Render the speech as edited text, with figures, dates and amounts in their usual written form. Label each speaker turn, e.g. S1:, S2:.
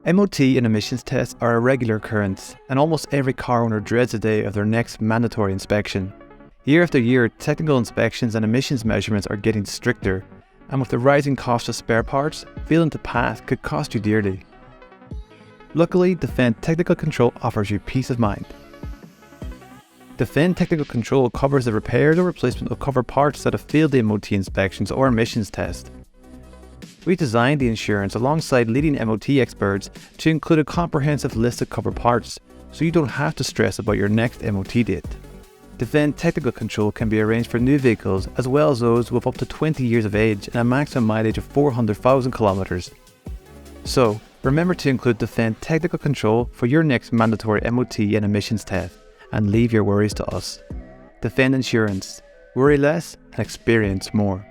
S1: MOT and emissions tests are a regular occurrence, and almost every car owner dreads the day of their next mandatory inspection. Year after year, technical inspections and emissions measurements are getting stricter, and with the rising cost of spare parts, failing to pass could cost you dearly. Luckily, Defend Technical Control offers you peace of mind. Defend Technical Control covers the repairs or replacement of covered parts that have failed the MOT inspections or emissions test. We designed the insurance alongside leading MOT experts to include a comprehensive list of covered parts, so you don't have to stress about your next MOT date. Defend Technical Control can be arranged for new vehicles as well as those with up to 20 years of age and a maximum mileage of 400,000 kilometers. So, remember to include Defend Technical Control for your next mandatory MOT and emissions test, and leave your worries to us. Defend Insurance. Worry less and experience more.